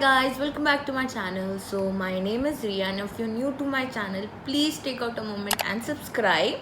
Guys, welcome back to my channel. So my name is Ria, and if you're new to my channel, please take out a moment and subscribe.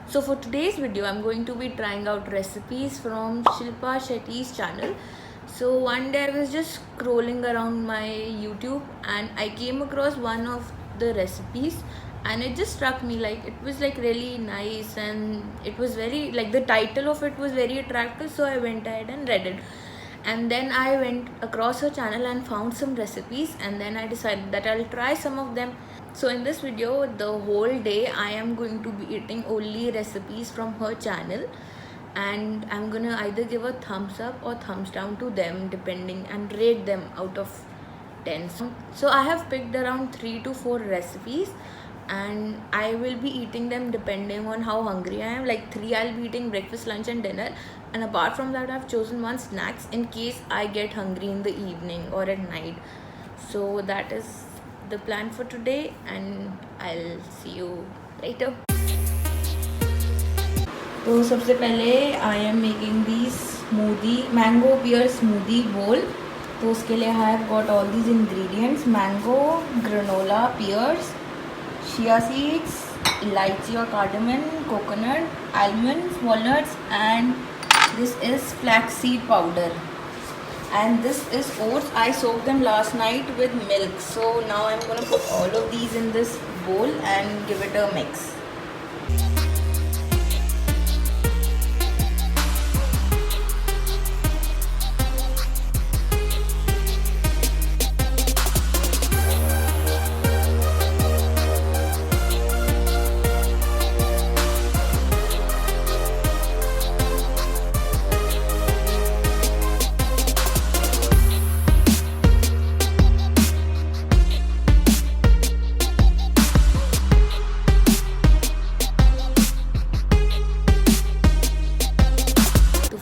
So for today's video, I'm going to be trying out recipes from Shilpa Shetty's channel. So one day I was just scrolling around my YouTube and I came across one of the recipes, and it just struck me, like it was like really nice, and it was very, like, the title of it was very attractive, so I went ahead and read it. And then I went across her channel and found some recipes, and then I decided that I'll try some of them. So in this video, the whole day I am going to be eating only recipes from her channel, and I'm gonna either give a thumbs up or thumbs down to them depending, and rate them out of 10. So I have picked around 3 to 4 recipes, and I will be eating them depending on how hungry I am. Like 3 I'll be eating breakfast, lunch and dinner, and apart from that I've chosen one snacks in case I get hungry in the evening or at night. So that is the plan for today, and I'll see you later. तो सबसे पहले I am making the smoothie, mango pear smoothie bowl. तो उसके लिए I have got all these ingredients: mango, granola, pears, chia seeds, elaichi or cardamom, coconut, almonds, walnuts, and this is flaxseed powder. And this is oats. I soaked them last night with milk. So now I'm going to put all of these in this bowl and give it a mix.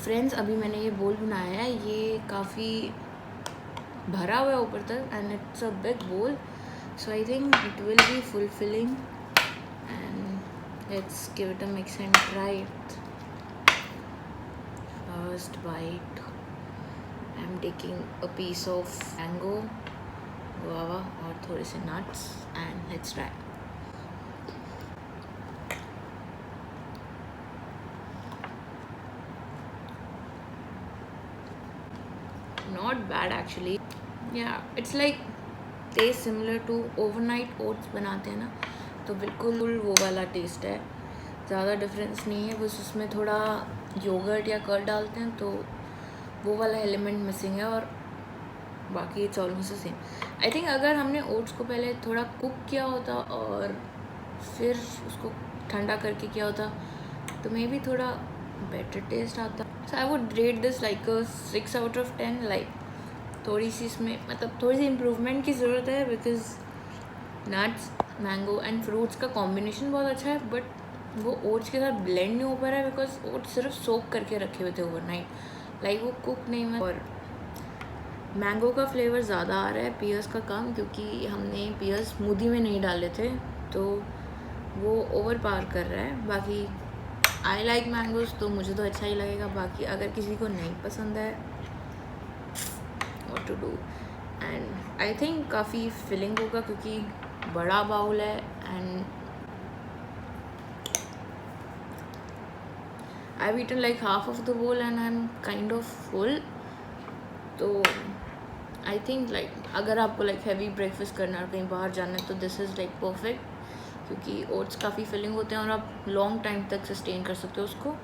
Friends, अभी मैंने ये बोल बनाया है. ये काफ़ी भरा हुआ है ऊपर तक, and it's a big bowl, so I think it will be fulfilling. And let's give it a mix and try it. First bite, I am taking a piece of mango, guava और थोड़े से nuts, and let's try. Not bad actually. Yeah, it's like taste similar to overnight oats बनाते हैं ना, तो बिल्कुल वो वाला टेस्ट है. ज़्यादा डिफरेंस नहीं है, बस उसमें थोड़ा योगर्ट या कर्ड डालते हैं तो वो वाला एलिमेंट मिसिंग है, और बाकी it's almost the same. I think अगर हमने ओट्स को पहले थोड़ा कुक किया होता और फिर उसको ठंडा करके किया होता तो मे बी थोड़ा बेटर टेस्ट आता. So I would rate this like 6 out of 10. Like थोड़ी सी इसमें, मतलब थोड़ी सी इम्प्रूवमेंट की ज़रूरत है, because nuts, mango and fruits का कॉम्बिनेशन बहुत अच्छा है, बट वो ओट्स के साथ ब्लेंड नहीं हो पा रहा है, बिकॉज ओट्स सिर्फ सोक करके रखे हुए थे ओवरनाइट. लाइक वो कुक नहीं हुआ. और मैंगो का फ्लेवर ज़्यादा आ रहा है, पियर्स का कम, क्योंकि हमने पियर्स स्मूदी में नहीं डाले थे, तो वो ओवर पार कर रहा है. बाकी आई लाइक मैंगोज, तो मुझे तो अच्छा ही लगेगा. बाकी अगर किसी को नहीं पसंद है, what to do. And I think काफ़ी फिलिंग होगा क्योंकि बड़ा बाउल है, and I have eaten like half of the bowl and I am kind of full. तो आई थिंक लाइक अगर आपको लाइक हैवी ब्रेकफास्ट करना है, कहीं बाहर जाना है, तो दिस इज़ लाइक परफेक्ट, क्योंकि ओट्स काफ़ी फिलिंग होते हैं और आप लॉन्ग टाइम तक सस्टेन कर सकते हो उसको.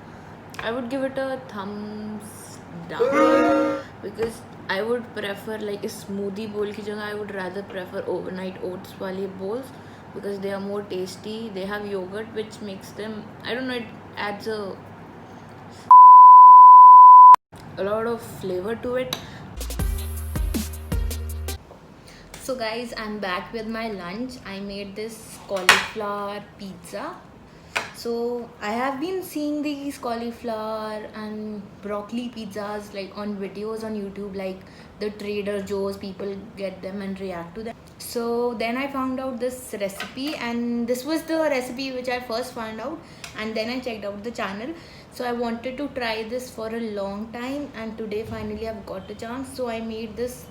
I would give it a thumbs down, because I would prefer like इस स्मूदी बोल की जगह I would rather prefer overnight oats वाली bowls, because they are more tasty. They have yogurt which makes them, I don't know, it adds a lot of flavor to it. So guys, I'm back with my lunch. I made this cauliflower pizza. So I have been seeing these cauliflower and broccoli pizzas like on videos on YouTube, like the Trader Joe's, people get them and react to them. So then I found out this recipe, and this was the recipe which I first found out, and then I checked out the channel. So I wanted to try this for a long time, and today finally I've got a chance. So I made this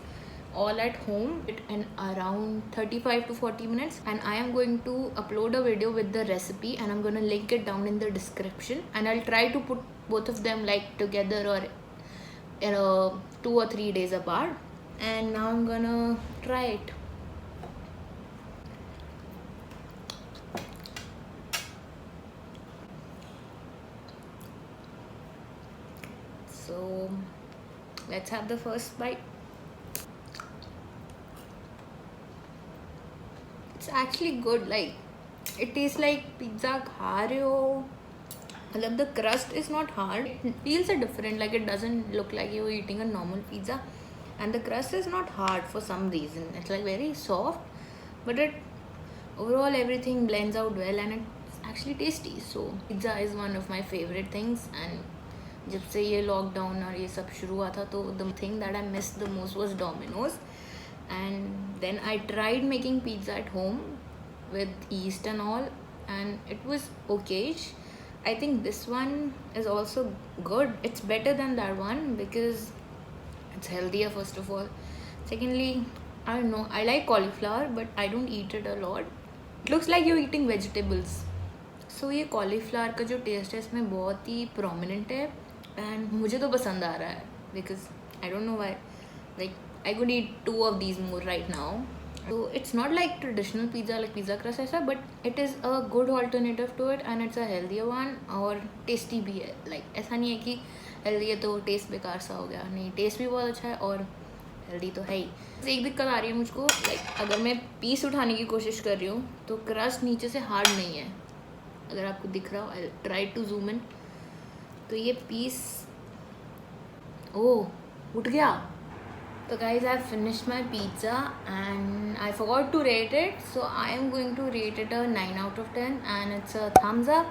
all at home in around 35 to 40 minutes, and I am going to upload a video with the recipe, and I'm going to link it down in the description, and I'll try to put both of them like together or 2 or 3 days apart. And now I'm gonna try it. So let's have the first bite. It's actually good. Like, it tastes like pizza खा रहे हो. मतलब the crust is not hard. It feels different. Like, it doesn't look like you're eating a normal pizza, and the crust is not hard for some reason. It's like very soft, but it overall everything blends out well, and it's actually tasty. So pizza is one of my favorite things, and जब से ये lockdown और ये सब शुरू हुआ था, तो the thing that I missed the most was Domino's. And then I tried making pizza at home with yeast and all, and it was okay. I think this one is also good. It's better than that one because it's healthier, first of all. Secondly, I don't know, I like cauliflower, but I don't eat it a lot. It looks like you're eating vegetables. So ये cauliflower का जो taste है इसमें बहुत ही prominent है, and मुझे तो पसंद आ रहा है because I don't know why. Like, I could eat 2 of these more right now. So it's not like traditional pizza like pizza crust ऐसा, but it is a good alternative to it, and it's a healthier one और tasty भी है. Like, ऐसा नहीं है कि healthy है तो taste बेकार सा हो गया. नहीं, taste भी बहुत अच्छा है और हेल्दी तो है ही. एक दिक्कत आ रही है मुझको, लाइक अगर मैं पीस उठाने की कोशिश कर रही हूँ तो क्रस्ट नीचे से हार्ड नहीं है. अगर आपको दिख रहा हो, I try to zoom in, तो ये पीस ओह उठ गया. So guys, I finished my pizza and I forgot to rate it, so I am going to rate it a 9 out of 10, and it's a thumbs up.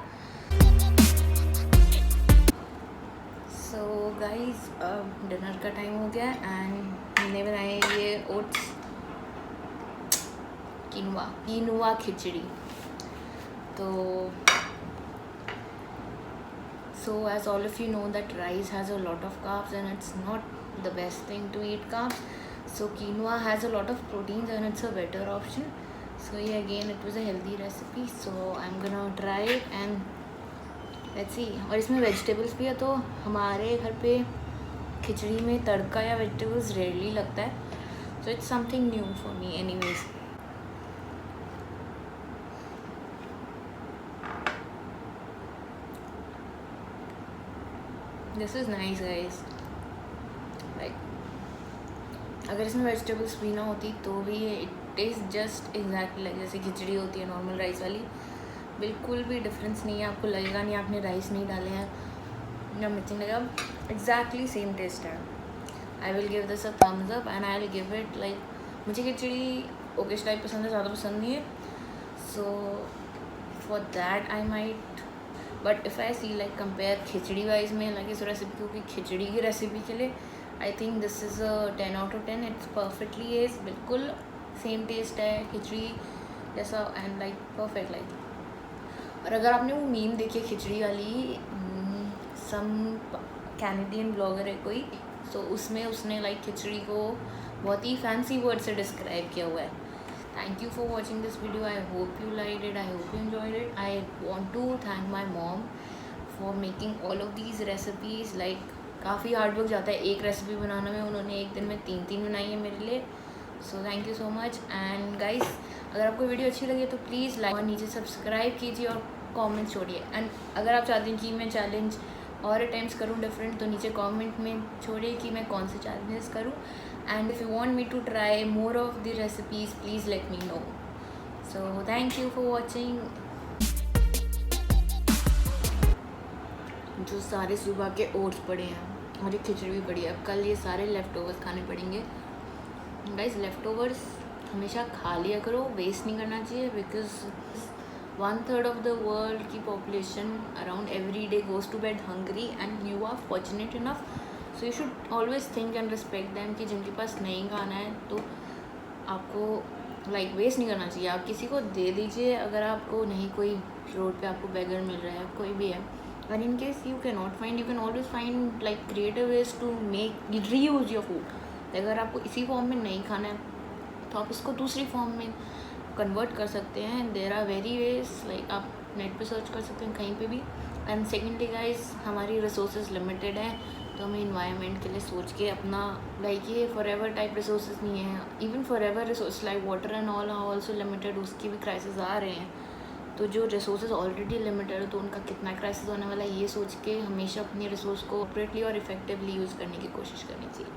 So guys, dinner का time हो गया and मैंने बनाए ये oats कीनुआ खिचड़ी. तो so as all of you know that rice has a lot of carbs and it's not the best thing to eat carbs. So quinoa has a lot of proteins and it's a better option. So yeah, again it was a healthy recipe, so I'm gonna try it and let's see. और इसमें vegetables भी है, तो हमारे घर पे खिचड़ी में तड़का या वेजिटेबल्स रेयरली लगता है, so it's something new for me anyways. This is nice guys. Like, अगर इसमें वेजिटेबल्स भी ना होती तो भी it taste just exactly like जैसे खिचड़ी होती है नॉर्मल राइस वाली. बिल्कुल भी डिफरेंस नहीं है, आपको लगेगा नहीं आपने राइस नहीं डाले हैं या मिर्ची लगेगा. एग्जैक्टली सेम टेस्ट है. I will give this a thumbs up and I will give it like, मुझे खिचड़ी ओकेश टाइप पसंद है, ज़्यादा पसंद नहीं है. So for that I might, but if I see like compare khichdi wise में लाइक इस रेसिपी को कि खिचड़ी की रेसिपी के लिए, I think this is a 10 out of 10. It's perfectly is बिल्कुल सेम टेस्ट है खिचड़ी जैसा एंड लाइक परफेक्ट लाइक. और अगर आपने वो मीम देखी खिचड़ी वाली, सम कैनेडियन ब्लॉगर है कोई, सो उसमें उसने लाइक खिचड़ी को बहुत ही फैंसी वर्ड से डिस्क्राइब किया हुआ है. Thank you for watching this video. I hope you liked it. I hope you enjoyed it. I want to thank my mom for making all of these recipes. Like, काफ़ी hard work जाता है एक recipe बनाने में, उन्होंने एक दिन में 3 बनाई है मेरे लिए. So thank you so much. And guys, अगर आपको वीडियो अच्छी लगे तो प्लीज़ लाइक और नीचे सब्सक्राइब कीजिए और कमेंट छोड़िए. एंड अगर आप चाहते हैं कि मैं चैलेंज और अटेम्प्ट्स करूँ डिफरेंट, तो नीचे कमेंट में छोड़िए कि मैं कौन से चैलेंजेस करूँ. And if you want me to try more of the recipes, please let me know. So thank you for watching. जो सारे सुबह के ओट्स पड़े हैं और ये खिचड़ी भी पड़ी है, अब कल ये सारे लेफ्ट ओवर्स खाने पड़ेंगे. गाइस, लेफ्ट ओवर्स हमेशा खा लिया करो, वेस्ट नहीं करना चाहिए, बिकॉज 1/3 of the world की population around every day goes to bed hungry, and you are fortunate enough. So you should always think and respect them कि जिनके पास नहीं खाना है तो आपको लाइक वेस्ट नहीं करना चाहिए. आप किसी को दे दीजिए. अगर आपको नहीं, कोई रोड पे आपको बेगर मिल रहा है, कोई भी है, and in case you cannot find, you can always find like creative ways to make reuse your food. अगर आपको इसी फॉर्म में नहीं खाना है तो आप इसको दूसरी फॉर्म में कन्वर्ट कर सकते हैं. There are very ways, like आप नेट पे सर्च कर सकते हैं कहीं पे भी. एंड सेकेंडली गाइज, हमारी रिसोर्सेज लिमिटेड हैं, तो हमें इन्वायरमेंट के लिए सोच के अपना लाइक ये फॉर एवर टाइप रिसोर्सेज नहीं है. Even for ever resource like water and all are also limited, उसकी भी क्राइसिस आ रहे हैं. तो जो रिसोर्सेज ऑलरेडी लिमिटेड है तो उनका कितना क्राइसिस होने वाला है, ये सोच के हमेशा अपने रिसोर्स को अप्रोप्रिएटली और इफेक्टिवली यूज़ करने की कोशिश करनी चाहिए.